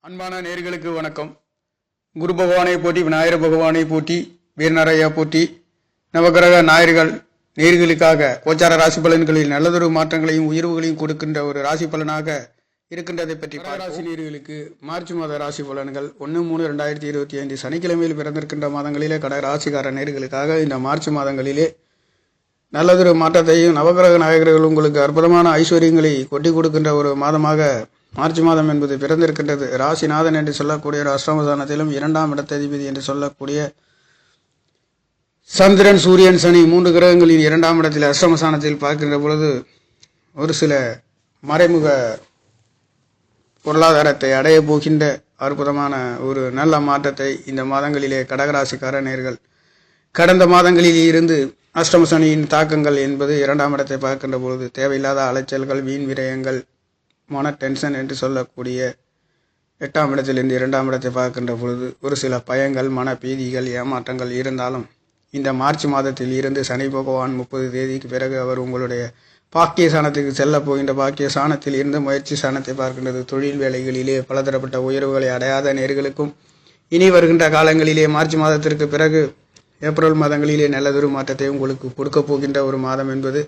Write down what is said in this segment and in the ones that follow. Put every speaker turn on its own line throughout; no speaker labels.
அன்பான நேர்களுக்கு வணக்கம். குரு பகவானை போற்றி, விநாயகர் பகவானை போற்றி, வீரநரையா போற்றி. நவகிரக நாயர்கள் நேர்களுக்காக கோச்சார ராசி பலன்களில் நல்லதொரு மாற்றங்களையும் உயர்வுகளையும் கொடுக்கின்ற ஒரு ராசி பலனாக இருக்கின்றதை பற்றி ராசி நேர்களுக்கு மார்ச் மாத ராசி பலன்கள் 1-3-2025 சனிக்கிழமையில் பிறந்திருக்கின்ற மாதங்களிலே கடக ராசிக்கார நேர்களுக்காக இந்த மார்ச் மாதங்களிலே நல்லதொரு மாற்றத்தையும் நவகிரக நாயகர்கள் உங்களுக்கு அற்புதமான ஐஸ்வர்யங்களை கொட்டி கொடுக்கின்ற ஒரு மாதமாக மார்ச் மாதம் என்பது பிறந்திருக்கின்றது. ராசிநாதன் என்று சொல்லக்கூடிய அஷ்டமஸ்தானத்திலும் 2ஆம் இடத்ததிபதி என்று சொல்லக்கூடிய சந்திரன், சூரியன், சனி 3 கிரகங்களின் 2ஆம் இடத்தில் அஷ்டமஸ்தானத்தில் பார்க்கின்ற பொழுது ஒரு சில மறைமுக பொருளாதாரத்தை அடைய போகின்ற அற்புதமான ஒரு நல்ல மாற்றத்தை இந்த மாதங்களிலே கடகராசிக்கார நேர்கள் கடந்த மாதங்களில் இருந்து அஷ்டம சனியின் தாக்கங்கள் என்பது 2ஆம் இடத்தை பார்க்கின்ற பொழுது தேவையில்லாத அலைச்சல்கள், வீண் விரயங்கள், மன டென்ஷன் என்று சொல்லக்கூடிய 8ஆம் இடத்திலிருந்து 2ஆம் இடத்தை பார்க்கின்ற பொழுது ஒரு சில பயங்கள், மன பீதிகள், ஏமாற்றங்கள் இருந்தாலும் இந்த மார்ச் மாதத்தில் இருந்து சனி பகவான் 30 தேதிக்கு பிறகு அவர் உங்களுடைய பாக்கிய சாணத்துக்கு செல்ல போகின்ற பாக்கிய சாணத்தில் இருந்து முயற்சி சாணத்தை பார்க்கின்றது. தொழில் வேலைகளிலே பலதரப்பட்ட உயர்வுகளை அடையாத நேர்களுக்கும் இனி வருகின்ற காலங்களிலே மார்ச் மாதத்திற்கு பிறகு ஏப்ரல் மாதங்களிலே நல்லதொரு மாற்றத்தை உங்களுக்கு கொடுக்க போகின்ற ஒரு மாதம் என்பது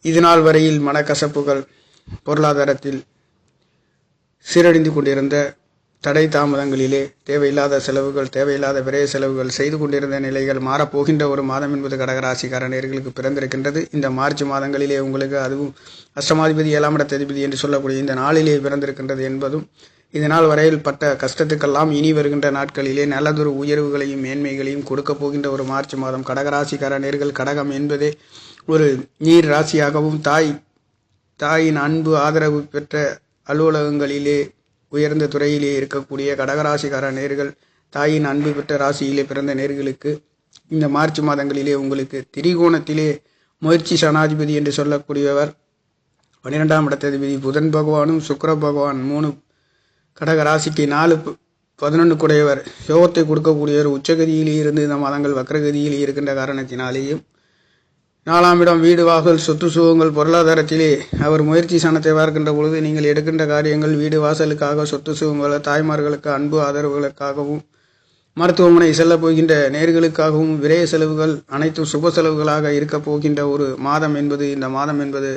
இதுநாள் வரையில் மனக்கசப்புகள், பொருளாதாரத்தில் சீரழிந்து கொண்டிருந்த தடை தாமதங்களிலே தேவையில்லாத செலவுகள், தேவையில்லாத விரைய செலவுகள் செய்து கொண்டிருந்த நிலைகள் மாறப்போகின்ற ஒரு மாதம் என்பது கடகராசிக்கார நேர்களுக்கு பிறந்திருக்கின்றது. இந்த மார்ச் மாதங்களிலே உங்களுக்கு அதுவும் அஷ்டமாதிபதி 7ஆம் இடத்ததிபதி என்று சொல்லக்கூடிய இந்த நாளிலே பிறந்திருக்கின்றது என்பதும் இதனால் வரையில் பட்ட கஷ்டத்துக்கெல்லாம் இனி வருகின்ற நாட்களிலே நல்லதொரு உயர்வுகளையும் மேன்மைகளையும் கொடுக்க போகின்ற ஒரு மார்ச் மாதம். கடகராசிக்கார நேர்கள், கடகம் என்பதே ஒரு நீர் ராசியாகவும் தாயின் அன்பு ஆதரவு பெற்ற அலுவலகங்களிலே உயர்ந்த துறையிலே இருக்கக்கூடிய கடகராசிக்கார நேர்கள், தாயின் அன்பு பெற்ற ராசியிலே பிறந்த நேர்களுக்கு இந்த மார்ச் மாதங்களிலே உங்களுக்கு திரிகோணத்திலே முயற்சி சனாதிபதி என்று சொல்லக்கூடியவர் 12ஆம் இடத்ததிபதி புதன் பகவானும் சுக்கிர பகவான் 3 கடகராசிக்கு 4-11 குடையவர் யோகத்தை கொடுக்கக்கூடியவர் உச்சகதியிலே இருந்து இந்த மாதங்கள் வக்ரகதியில் இருக்கின்ற காரணத்தினாலேயும் 4ஆம் இடம் வீடு, வாசல், சொத்து சுகங்கள், பொருளாதாரத்திலே அவர் முயற்சி சாணத்தை பார்க்கின்ற பொழுது நீங்கள் எடுக்கின்ற காரியங்கள் வீடு வாசலுக்காக, சொத்து சுகங்கள், தாய்மார்களுக்கு அன்பு ஆதரவுகளுக்காகவும், மருத்துவமனை செல்ல போகின்ற நேர்களுக்காகவும் விரைய செலவுகள் அனைத்தும் சுப செலவுகளாக இருக்க போகின்ற ஒரு மாதம் என்பது இந்த மாதம் என்பது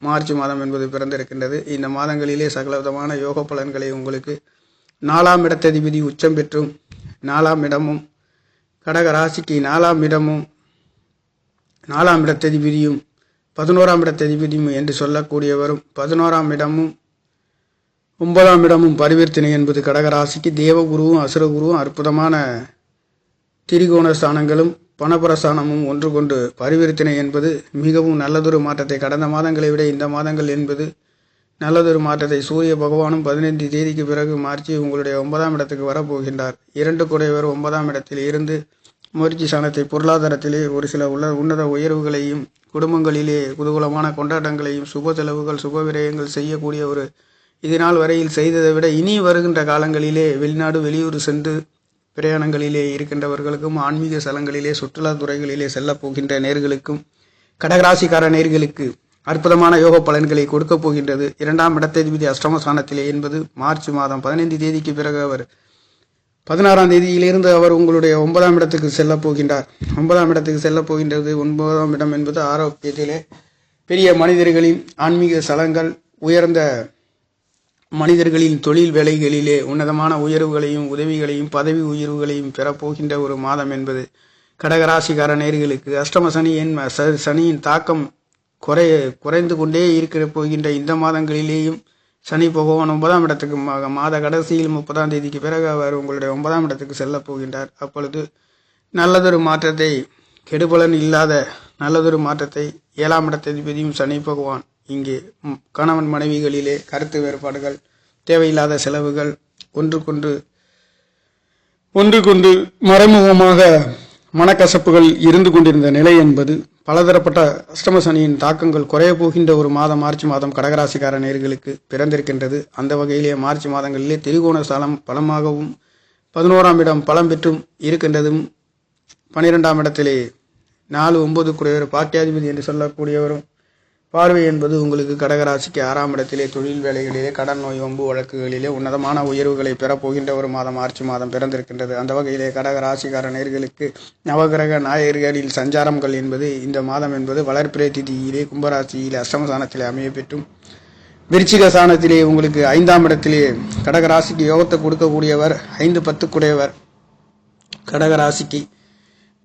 மார்ச் மாதம் என்பது பிறந்திருக்கின்றது. இந்த மாதங்களிலே சகலவிதமான யோக பலன்களை உங்களுக்கு 4ஆம் இடத்ததிபதி உச்சம் பெற்றும் 4ஆம் இடமும் கடக ராசிக்கு 4ஆம் இடமும் 4ஆம் இடத்ததிபதியும் 11ஆம் இடத்ததிபதியும் என்று சொல்லக்கூடியவரும் 11ஆம் இடமும் 9ஆம் இடமும் பரிவர்த்தனை என்பது கடகராசிக்கு தேவகுருவும் அசுரகுருவும் அற்புதமான திரிகோண ஸ்தானங்களும் பணபரஸ்தானமும் ஒன்று கொண்டு பரிவர்த்தனை என்பது மிகவும் நல்லதொரு மாற்றத்தை கடந்த மாதங்களை விட இந்த மாதங்கள் என்பது நல்லதொரு மாற்றத்தை சூரிய பகவானும் 15 தேதிக்கு பிறகு மார்ச் உங்களுடைய 9ஆம் இடத்துக்கு வரப்போகின்றார். 2 குடையவர் 9ஆம் இடத்தில் இருந்து முயற்சி சாணத்தை பொருளாதாரத்திலே ஒரு சில உன்னத உயர்வுகளையும், குடும்பங்களிலே குதூகலமான கொண்டாட்டங்களையும், சுப செலவுகள், சுப விரயங்கள் செய்யக்கூடிய ஒரு இதனால் வரையில் செய்ததை விட இனி வருகின்ற காலங்களிலே வெளிநாடு, வெளியூர் சென்று பிரயாணங்களிலே இருக்கின்றவர்களுக்கும், ஆன்மீக ஸ்தலங்களிலே சுற்றுலாத்துறைகளிலே செல்ல போகின்ற நேர்களுக்கும், கடகராசிக்கார நேர்களுக்கு அற்புதமான யோக பலன்களை கொடுக்க போகின்றது. 2ஆம் இடத்ததிபதி அஷ்டமஸ்தானத்திலே என்பது மார்ச் மாதம் 15 தேதிக்கு பிறகு அவர் 16ஆம் தேதியிலிருந்து அவர் உங்களுடைய 9ஆம் இடத்துக்கு செல்ல போகின்றார். 9ஆம் இடத்துக்கு செல்ல போகின்றது. 9ஆம் இடம் என்பது ஆரோக்கியத்திலே பெரிய மனிதர்களின் ஆன்மீக ஸ்தலங்கள், உயர்ந்த மனிதர்களின் தொழில் வேலைகளிலே உன்னதமான உயர்வுகளையும் உதவிகளையும் பதவி உயர்வுகளையும் பெறப்போகின்ற ஒரு மாதம் என்பது கடகராசிக்கார நேர்களுக்கு அஷ்டம சனியின் தாக்கம் குறைந்து கொண்டே இருக்கிற போகின்ற இந்த மாதங்களிலேயும் சனி பகவான் 9ஆம் இடத்துக்கு மாத கடைசியில் 30ஆம் தேதிக்கு பிறகு அவர் உங்களுடைய 9ஆம் இடத்துக்கு செல்ல போகின்றார். அப்பொழுது நல்லதொரு மாற்றத்தை, கெடுபலன் இல்லாத நல்லதொரு மாற்றத்தை 7ஆம் இடத்ததிபதியும் சனி பகவான் இங்கே கணவன் மனைவிகளிலே கருத்து வேறுபாடுகள், தேவையில்லாத செலவுகள், ஒன்றுக்கொண்டு மறைமுகமாக மனக்கசப்புகள் இருந்து கொண்டிருந்த நிலை என்பது பலதரப்பட்ட அஷ்டம சனியின் தாக்கங்கள் குறைய போகின்ற ஒரு மாதம் மார்ச் மாதம் கடகராசிக்கார நேர்களுக்கு பிறந்திருக்கின்றது. அந்த வகையிலே மார்ச் மாதங்களிலே திரிகோண ஸ்தலம் பலமாகவும் 11ஆம் இடம் பலம் பெற்றும் இருக்கின்றதும் 12ஆம் இடத்திலே 4-9 குறைவர் பாக்கியாதிபதி என்று சொல்லக்கூடியவரும் பார்வை என்பது உங்களுக்கு கடகராசிக்கு 6ஆம் இடத்திலே தொழில் வேலைகளிலே, கடன், நோய், வம்பு வழக்குகளிலே உன்னதமான உயர்வுகளை பெறப்போகின்ற ஒரு மாதம் மார்ச் மாதம் பிறந்திருக்கின்றது. அந்த வகையிலே கடகராசிக்கார நேர்களுக்கு நவகிரக நாயகர்களின் சஞ்சாரங்கள் என்பது இந்த மாதம் என்பது வளர்பிறை திதியிலே கும்பராசியிலே அஷ்டமஸ்தானத்திலே அமைய பெற்றும், விருச்சிக ஸ்தானத்திலே உங்களுக்கு 5ஆம் இடத்திலே கடகராசிக்கு யோகத்தை கொடுக்கக்கூடியவர் 5-10 குடையவர் கடகராசிக்கு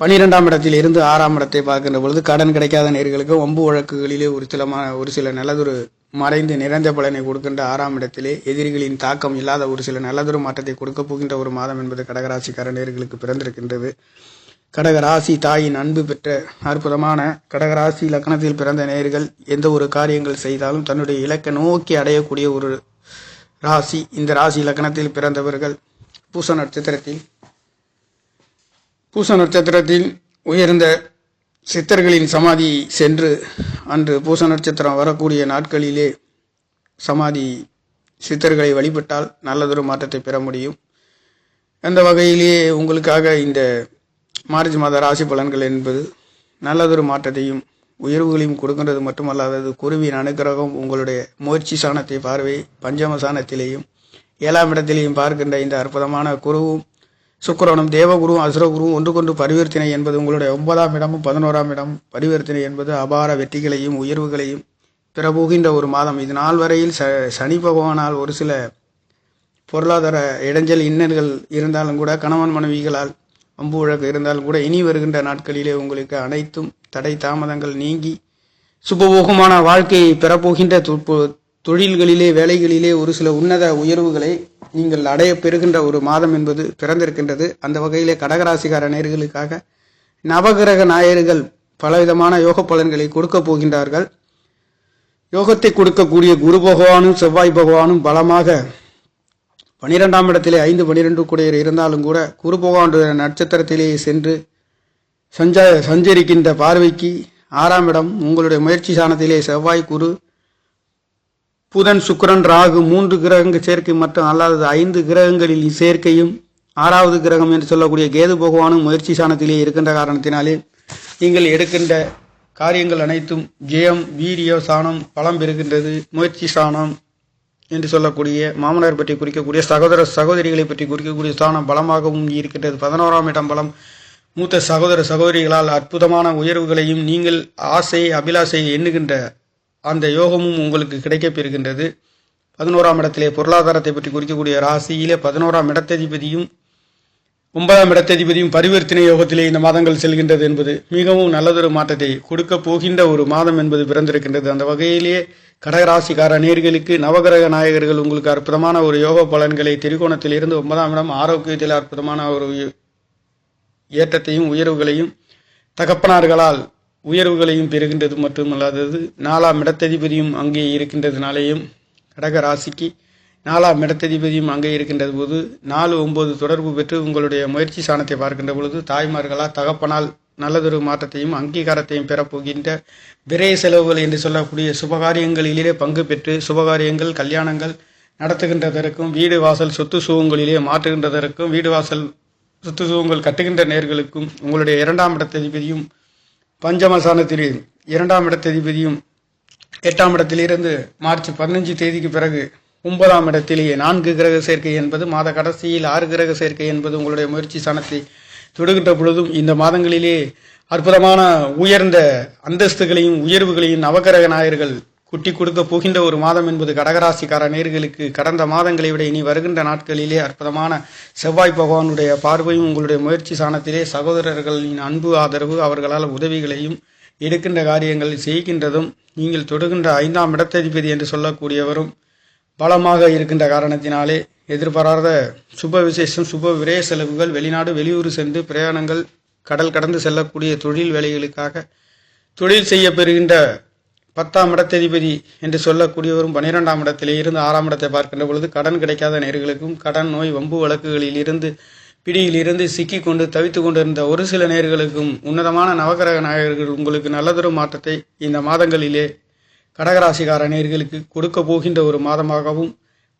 12ஆம் இடத்தில் இருந்து 6ஆம் இடத்தை பார்க்கின்ற பொழுது கடன் கிடைக்காத நேர்களுக்கு வம்பு வழக்குகளிலே ஒரு சில நல்லதொரு மறைந்து நிறைந்த பலனை கொடுக்கின்ற 6ஆம் இடத்திலே எதிரிகளின் தாக்கம் இல்லாத ஒரு சில நல்லதொரு மாற்றத்தை கொடுக்க போகின்ற ஒரு மாதம் என்பது கடகராசிக்கார நேர்களுக்கு பிறந்திருக்கின்றது. கடகராசி தாயின் அன்பு பெற்ற அற்புதமான கடகராசி லக்னத்தில் பிறந்த நேர்கள் எந்த ஒரு காரியங்கள் செய்தாலும் தன்னுடைய இலக்கை நோக்கி அடையக்கூடிய ஒரு ராசி. இந்த ராசி லக்னத்தில் பிறந்தவர்கள் பூச நட்சத்திரத்தில் உயர்ந்த சித்தர்களின் சமாதி சென்று அன்று பூச நட்சத்திரம் வரக்கூடிய நாட்களிலே சமாதி சித்தர்களை வழிபட்டால் நல்லதொரு மாற்றத்தை பெற முடியும். அந்த வகையிலேயே உங்களுக்காக இந்த மார்ச் மாத ராசி பலன்கள் என்பது நல்லதொரு மாற்றத்தையும் உயர்வுகளையும் கொடுக்கின்றது மட்டுமல்லாதது குருவின் அனுக்கிரகம் உங்களுடைய முயற்சி சாணத்தை பார்வை பஞ்சம சாணத்திலேயும் 7ஆம் இடத்திலேயும் பார்க்கின்ற இந்த அற்புதமான குருவும் சுக்கிரனும் தேவகுருவும் அசுரகுருவும் ஒன்றுக்கொன்று பரிவர்த்தனை என்பது உங்களுடைய 9ஆம் இடமும் 11ஆம் இடமும் பரிவர்த்தனை என்பது அபார வெற்றிகளையும் உயர்வுகளையும் பெறப்போகின்ற ஒரு மாதம். இது நாள் வரையில் சனி பகவானால் ஒரு சில பொருளாதார இடைஞ்சல் இன்னல்கள் இருந்தாலும் கூட, கணவன் மனைவிகளால் வம்பு வழக்கு இருந்தாலும் கூட, இனி வருகின்ற நாட்களிலே உங்களுக்கு அனைத்தும் தடை தாமதங்கள் நீங்கி சுபபோகமான வாழ்க்கையை பெறப்போகின்ற தொழில்களிலே வேலைகளிலே ஒரு சில உன்னத உயர்வுகளை நீங்கள் அடைய பெறுகின்ற ஒரு மாதம் என்பது பிறந்திருக்கின்றது. அந்த வகையிலே கடகராசிக்கார நேர்களுக்காக நவகிரக நாயர்கள் பலவிதமான யோக பலன்களை கொடுக்க போகின்றார்கள். யோகத்தை கொடுக்கக்கூடிய குரு பகவானும் செவ்வாய் பகவானும் பலமாக 12ஆம் இடத்திலே 5-12 கூடையர் இருந்தாலும் கூட குரு பகவானுடைய நட்சத்திரத்திலேயே சென்று சஞ்சரிக்கின்ற பார்வைக்கு 6ஆம் இடம் உங்களுடைய முயற்சி சாணத்திலே செவ்வாய், குரு, புதன், சுக்கிரன், ராகு 3 கிரகங்கள் சேர்க்கை மட்டும் அல்லாதது 5 கிரகங்களில் சேர்க்கையும் 6வது கிரகம் என்று சொல்லக்கூடிய கேது பகவானும் முயற்சி சாணத்திலே இருக்கின்ற காரணத்தினாலே நீங்கள் எடுக்கின்ற காரியங்கள் அனைத்தும் ஜெயம், வீரிய சாணம் பலம் பெறுகின்றது. முயற்சி சாணம் என்று சொல்லக்கூடிய மாமனார் பற்றி குறிக்கக்கூடிய சகோதரிகளை பற்றி குறிக்கக்கூடிய ஸ்தானம் பலமாகவும் இருக்கின்றது. 11ஆம் இடம் பலம். மூத்த சகோதரிகளால் அற்புதமான உயர்வுகளையும் நீங்கள் அபிலாசை எண்ணுகின்ற அந்த யோகமும் உங்களுக்கு கிடைக்கப் பெறுகின்றது. 11ஆம் இடத்திலே பொருளாதாரத்தை பற்றி குறிக்கக்கூடிய ராசியிலே 11ஆம் இடத்ததிபதியும் 9ஆம் இடத்ததிபதியும் பரிவர்த்தனை யோகத்திலே இந்த மாதங்கள் செல்கின்றது என்பது மிகவும் நல்லதொரு மாற்றத்தை கொடுக்க போகின்ற ஒரு மாதம் என்பது பிறந்திருக்கின்றது. அந்த வகையிலேயே கடகராசிக்கார நேர்களுக்கு நவகிரக நாயகர்கள் உங்களுக்கு அற்புதமான ஒரு யோக பலன்களை திரிகோணத்தில் இருந்து 9ஆம் இடம் ஆரோக்கியத்தில் அற்புதமான ஒரு ஏற்றத்தையும் உயர்வுகளையும் தகப்பனார்களால் உயர்வுகளையும் பெறுகின்றது மட்டுமல்லாதது 4ஆம் இடத்ததிபதியும் அங்கே இருக்கின்றதுனாலேயும் கடகராசிக்கு 4ஆம் இடத்ததிபதியும் அங்கே இருக்கின்றது போது 4-9 தொடர்பு பெற்று உங்களுடைய முயற்சி சாணத்தை பார்க்கின்ற பொழுது தாய்மார்களால் தகப்பனால் நல்லதொரு மாற்றத்தையும் அங்கீகாரத்தையும் பெறப்போகின்ற விரைய செலவுகள் என்று சொல்லக்கூடிய சுபகாரியங்களிலே பங்கு பெற்று சுபகாரியங்கள் கல்யாணங்கள் நடத்துகின்றதற்கும் வீடு வாசல் சொத்து சுகங்களிலே மாற்றுகின்றதற்கும் வீடு வாசல் சொத்து சுகங்கள் கட்டுகின்ற நேர்களுக்கும் உங்களுடைய 2ஆம் இடத்ததிபதியும் பஞ்சமசானத்திலே 2ஆம் இடத்ததிபதியும் 8ஆம் இடத்திலிருந்து மார்ச் 15 தேதிக்கு பிறகு 9ஆம் இடத்திலேயே 4 கிரக சேர்க்கை என்பது மாத கடைசியில் 6 கிரக சேர்க்கை என்பது உங்களுடைய முயற்சி சாணத்தை தொடுகின்ற பொழுதும் இந்த மாதங்களிலே அற்புதமான உயர்ந்த அந்தஸ்துகளையும் உயர்வுகளையும் நவகிரக நாயர்கள் குட்டி கொடுக்க போகின்ற ஒரு மாதம் என்பது கடகராசிக்கார நேர்களுக்கு கடந்த மாதங்களை விட இனி வருகின்ற நாட்களிலே அற்புதமான செவ்வாய் பகவானுடைய பார்வையும் உங்களுடைய முயற்சி சாணத்திலே சகோதரர்களின் அன்பு ஆதரவு அவர்களால் உதவிகளையும் எடுக்கின்ற காரியங்கள் செய்கின்றதும் நீங்கள் தொடுகின்ற 5ஆம் இடத்ததிபதி என்று சொல்லக்கூடியவரும் பலமாக இருக்கின்ற காரணத்தினாலே எதிர்பாராத சுப விசேஷம் சுப விரய செலவுகள் வெளிநாடு வெளியூர் சென்று பிரயாணங்கள் கடல் கடந்து செல்லக்கூடிய தொழில் வேலைகளுக்காக தொழில் செய்ய பெறுகின்ற 10ஆம் இடத்ததிபதி என்று சொல்லக்கூடியவரும் 12ஆம் இடத்திலே இருந்து 6ஆம் இடத்தை பார்க்கின்ற பொழுது கடன் கிடைக்காத நேர்களுக்கும் கடன் நோய் வம்பு வழக்குகளில் இருந்து பிடியில் இருந்து சிக்கி கொண்டு தவித்து கொண்டிருந்த ஒரு சில நேர்களுக்கும் உன்னதமான நவகிரக நாயகர்கள் உங்களுக்கு நல்லதொரு மாற்றத்தை இந்த மாதங்களிலே கடகராசிக்கார நேர்களுக்கு கொடுக்க போகின்ற ஒரு மாதமாகவும்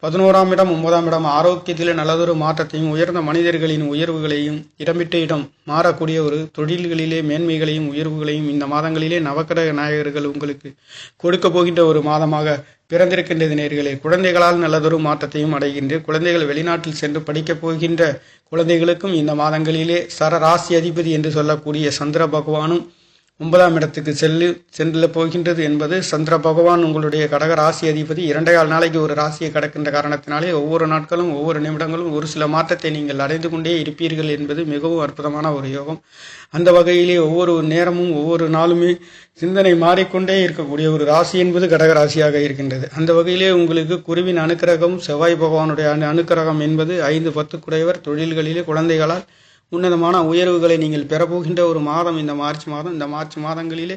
11ஆம் இடம் 9ஆம் இடம் ஆரோக்கியத்தில் நல்லதொரு மாற்றத்தையும் உயர்ந்த மனிதர்களின் உயர்வுகளையும் இடமிட்டு இடம் மாறக்கூடிய ஒரு தொழில்களிலே மேன்மைகளையும் உயர்வுகளையும் இந்த மாதங்களிலே நவக்கிரக நாயகர்கள் உங்களுக்கு கொடுக்க போகின்ற ஒரு மாதமாக பிறந்திருக்கின்றது நேர்களே. குழந்தைகளால் நல்லதொரு மாற்றத்தையும் அடைகின்ற குழந்தைகள் வெளிநாட்டில் சென்று படிக்கப் போகின்ற குழந்தைகளுக்கும் இந்த மாதங்களிலே சரராசி அதிபதி என்று சொல்லக்கூடிய சந்திர பகவானும் 9ஆம் இடத்துக்கு செல்ல போகின்றது என்பது சந்திர பகவான் உங்களுடைய கடக ராசி அதிபதி 2.5 நாளைக்கு ஒரு ராசியை கடக்கின்ற காரணத்தினாலே ஒவ்வொரு நாட்களும் ஒவ்வொரு நிமிடங்களும் ஒரு சில மாற்றத்தை நீங்கள் அடைந்து கொண்டே இருப்பீர்கள் என்பது மிகவும் அற்புதமான ஒரு யோகம். அந்த வகையிலே ஒவ்வொரு நேரமும் ஒவ்வொரு நாளுமே சிந்தனை மாறிக்கொண்டே இருக்கக்கூடிய ஒரு ராசி என்பது கடக ராசியாக இருக்கின்றது. அந்த வகையிலே உங்களுக்கு குருவின் அனுக்கிரகம் செவ்வாய் பகவானுடைய அனுக்கிரகம் என்பது 5-10 குடையவர் தொழில்களிலே குழந்தைகளால் உன்னதமான உயர்வுகளை நீங்கள் பெறப்போகின்ற ஒரு மாதம் இந்த மார்ச் மாதம். இந்த மார்ச் மாதங்களிலே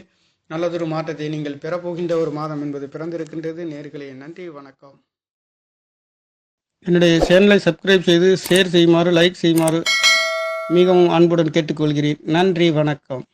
நல்லதொரு மாற்றத்தை நீங்கள் பெறப்போகின்ற ஒரு மாதம் என்பது பிறந்திருக்கின்றது நேர்களே. நன்றி, வணக்கம். என்னுடைய சேனலை சப்ஸ்கிரைப் செய்து ஷேர் செய்யுமாறு லைக் செய்யுமாறு மிகவும் அன்புடன் கேட்டுக்கொள்கிறேன். நன்றி, வணக்கம்.